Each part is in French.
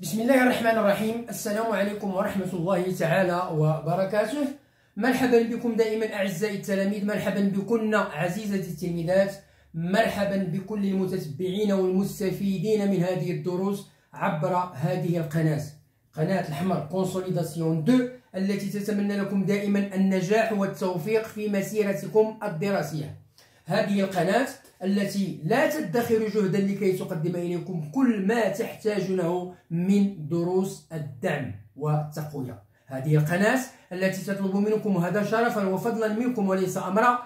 بسم الله الرحمن الرحيم. السلام عليكم ورحمة الله تعالى وبركاته. مرحبا بكم دائما أعزائي التلاميذ، مرحبا بكن عزيزتي التلميذات، مرحبا بكل المتتبعين والمستفيدين من هذه الدروس عبر هذه القناة، قناة الحمر كونسوليداسيون 2 التي تتمنى لكم دائما النجاح والتوفيق في مسيرتكم الدراسية. هذه القناة التي لا تدخر جهدا لكي تقدم إليكم كل ما تحتاجونه من دروس الدعم والتقوية. هذه القناة التي تطلب منكم هذا شرفا وفضلا منكم وليس أمرا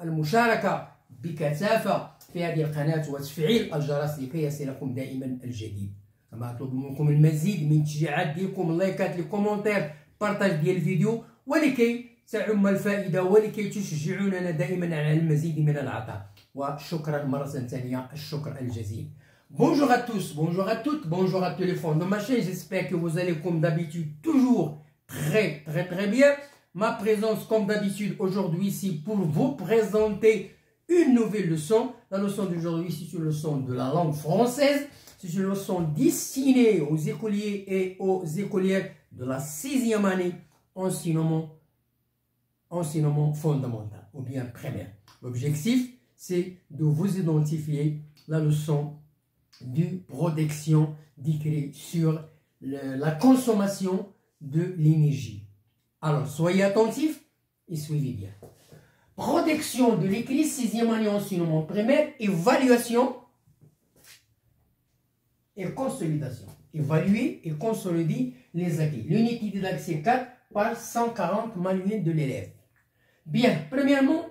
المشاركة بكثافة في هذه القناة وتفعيل الجرس لكي يصلكم دائما الجديد. كما أطلب منكم المزيد من التشجيعات ديالكم، اللايكات، لي كومونتير، بارطاج ديال الفيديو، ولكي تعم الفائدة ولكي تشجعوننا دائما على المزيد من العطاء. وشكرا مرة ثانية، الشكر الجزيل. Bonjour à tous, bonjour à toutes, bonjour à tous les fonds de ma chaîne. J'espère que vous allez comme d'habitude toujours très bien. Ma présence comme d'habitude aujourd'hui ici pour vous présenter une nouvelle leçon. La leçon d'aujourd'hui c'est une leçon de la langue française. C'est une leçon destinée aux écoliers et aux écolières de la 6e année enseignement fondamental ou bien primaire. L'objectif c'est de vous identifier la leçon de protection décrite sur la consommation de l'énergie. Alors, soyez attentifs et suivez bien. Protection de l'écrit 6e année enseignement primaire, évaluation et consolidation. Évaluer et consolider les acquis. L'unité didactique 4 par 140 manuels de l'élève. Bien, premièrement,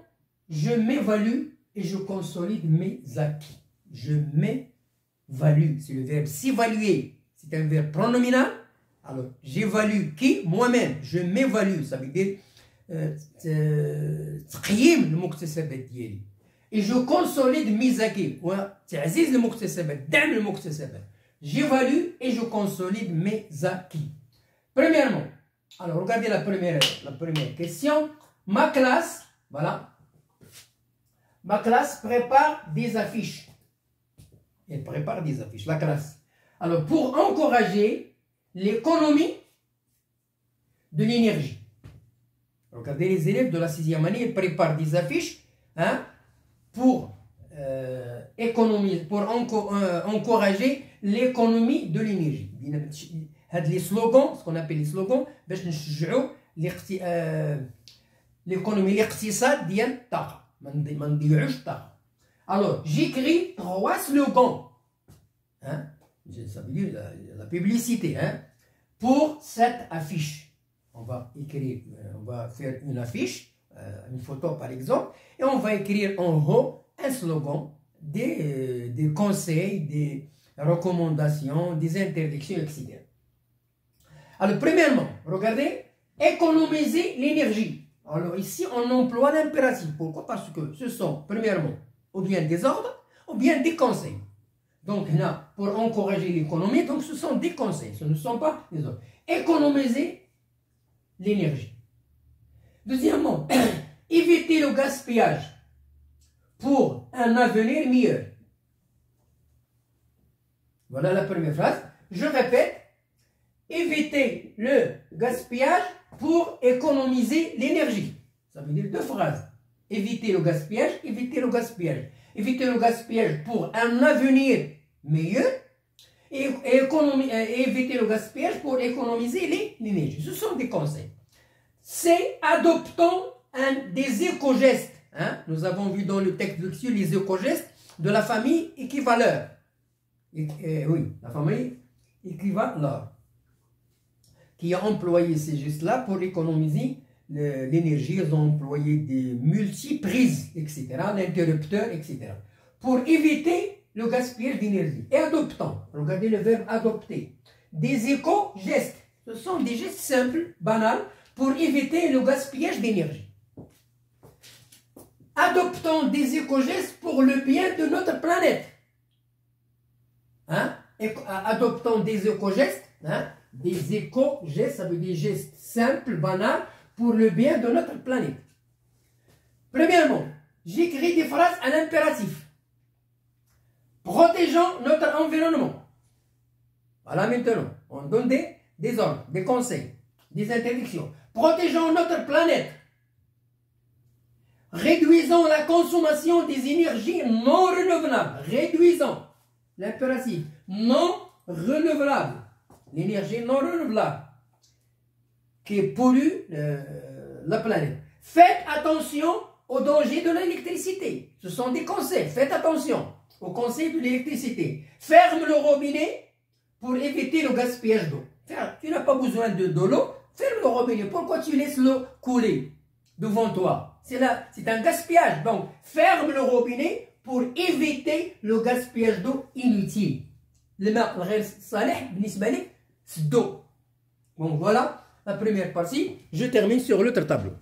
je m'évalue et je consolide mes acquis. Je m'évalue, c'est le verbe s'évaluer, c'est un verbe pronominal. Alors, j'évalue qui? Moi-même, je m'évalue, ça veut dire تقييم المكتسبات ديالي. Et je consolide mes acquis, وتعزيز المكتسبات، دعم المكتسبات. J'évalue et je consolide mes acquis. Premièrement, alors regardez la première question. Ma classe, voilà. Ma classe prépare des affiches. Elle prépare des affiches, la classe. Alors, pour encourager l'économie de l'énergie. Regardez les élèves de la 6e année, ils préparent des affiches pour encourager l'économie de l'énergie. Les slogans, ce qu'on appelle les slogans, l'économie, الاقتصاد ديال الطاقة. Alors, j'écris 3 slogans. Ça veut dire la publicité pour cette affiche. On va faire une affiche, une photo par exemple, et on va écrire en haut un slogan, des conseils, des recommandations, des interdictions, etc. Alors, premièrement, regardez, économiser l'énergie. Alors ici, on emploie l'impératif. Pourquoi? Parce que ce sont, premièrement, ou bien des ordres, ou bien des conseils. Donc là, pour encourager l'économie, donc ce sont des conseils, ce ne sont pas des ordres. Économiser l'énergie. Deuxièmement, éviter le gaspillage pour un avenir meilleur. Voilà la première phrase. Je répète, éviter le gaspillage pour économiser l'énergie. Ça veut dire 2 phrases. Éviter le gaspillage, éviter le gaspillage. Éviter le gaspillage pour un avenir meilleur et éviter le gaspillage pour économiser l'énergie. Ce sont des conseils. C'est adoptons des éco-gestes. Nous avons vu dans le texte de lecture les éco-gestes de la famille équivaleur. Oui, la famille équivaleur, qui a employé ces gestes-là pour économiser l'énergie. Ils ont employé des multiprises, etc., l'interrupteur, etc., pour éviter le gaspillage d'énergie. Et adoptant, regardez le verbe adopter, des éco-gestes. Ce sont des gestes simples, banals, pour éviter le gaspillage d'énergie. Adoptons des éco-gestes pour le bien de notre planète. Adoptons des éco-gestes, des éco-gestes, ça veut dire gestes simples, banals, pour le bien de notre planète. Premièrement, j'écris des phrases à l'impératif. Protégeons notre environnement. Voilà, maintenant, on donne des ordres, des conseils, des interdictions. Protégeons notre planète. Réduisons la consommation des énergies non renouvelables. Réduisons l'impératif non renouvelable. L'énergie non renouvelable qui pollue la planète. Faites attention aux dangers de l'électricité. Ce sont des conseils. Faites attention aux conseils de l'électricité. Ferme le robinet pour éviter le gaspillage d'eau. Tu n'as pas besoin de l'eau. Ferme le robinet. Pourquoi tu laisses l'eau couler devant toi? C'est un gaspillage. Donc, ferme le robinet pour éviter le gaspillage d'eau inutile. الماء الغير صالح بالنسبة لك سدو. Donc voilà la première partie. Je termine sur l'autre tableau.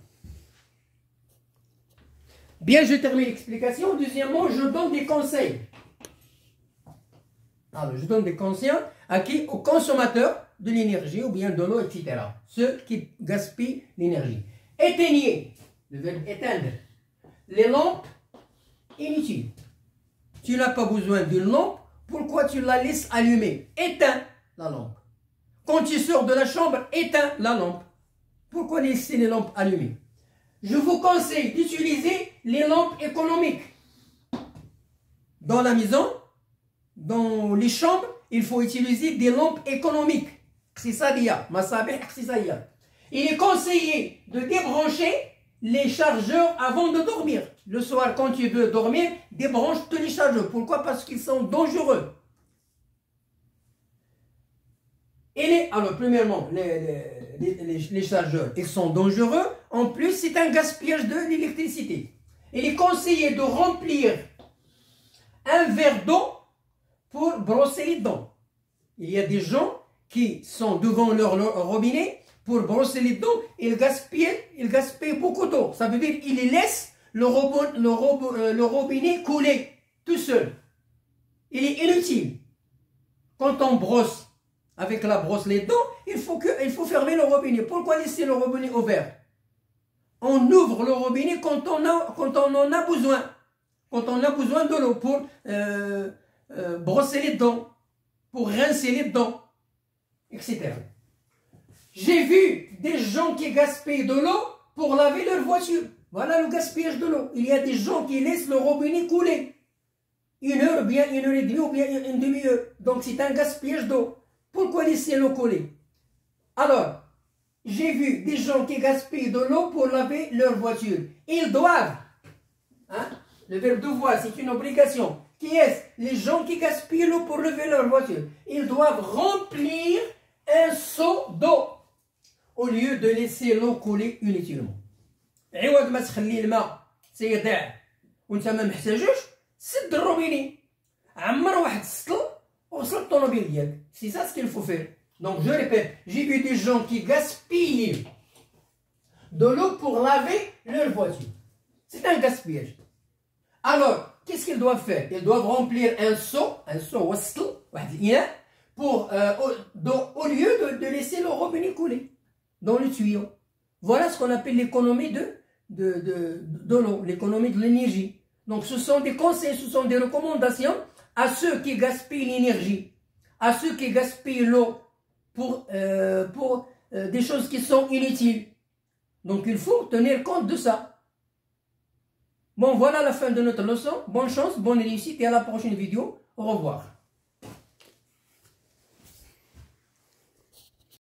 Bien, je termine l'explication. Deuxièmement, je donne des conseils. Alors, je donne des conseils à qui? Aux consommateurs de l'énergie ou bien de l'eau, etc. Ceux qui gaspillent l'énergie. Éteignez, le verbe éteindre, les lampes inutiles. Tu n'as pas besoin d'une lampe. Pourquoi tu la laisses allumer? Éteins la lampe. Quand tu sors de la chambre, éteins la lampe. Pourquoi laisser les lampes allumées? Je vous conseille d'utiliser les lampes économiques. Dans la maison, dans les chambres, il faut utiliser des lampes économiques. Il est conseillé de débrancher les chargeurs avant de dormir. Le soir, quand tu veux dormir, débranche tous les chargeurs. Pourquoi? Parce qu'ils sont dangereux. Alors, premièrement, les chargeurs, ils sont dangereux. En plus, c'est un gaspillage de l'électricité. Il est conseillé de remplir un verre d'eau pour brosser les dents. Il y a des gens qui sont devant leur robinet pour brosser les dents. Ils gaspillent beaucoup d'eau. Ça veut dire qu'ils laissent le robinet couler tout seul. Il est inutile. Quand on brosse avec la brosse les dents, il faut fermer le robinet. Pourquoi laisser le robinet ouvert? On ouvre le robinet quand on en a besoin. Quand on a besoin de l'eau pour brosser les dents, pour rincer les dents, etc. J'ai vu des gens qui gaspillent de l'eau pour laver leur voiture. Voilà le gaspillage de l'eau. Il y a des gens qui laissent le robinet couler. 1 heure, bien 1 heure et demie ou bien une demi-heure. Donc c'est un gaspillage d'eau. Pourquoi laisser l'eau couler? Alors, j'ai vu des gens qui gaspillent de l'eau pour laver leur voiture. Ils doivent, le verbe devoir, c'est une obligation. Qui est-ce? Les gens qui gaspillent l'eau pour laver leur voiture. Ils doivent remplir un seau d'eau au lieu de laisser l'eau couler inutilement. عوض ما تخلي الماء سيضيع وانت ما محتاجوش سد الروبيني عمر واحد السطل وغسل الطوموبيل ديالك. C'est ça ce qu'il faut faire. Donc je répète, j'ai vu des gens qui gaspillent de l'eau pour laver leur voiture. C'est un gaspillage. Alors, qu'est-ce qu'ils doivent faire? Ils doivent remplir un seau pour, au lieu de laisser le robinet couler dans le tuyau. Voilà ce qu'on appelle l'économie de l'eau, l'économie de l'énergie. Donc ce sont des conseils, ce sont des recommandations à ceux qui gaspillent l'énergie, à ceux qui gaspillent l'eau pour des choses qui sont inutiles. Donc il faut tenir compte de ça. Bon, voilà la fin de notre leçon. Bonne chance, bonne réussite et à la prochaine vidéo. Au revoir.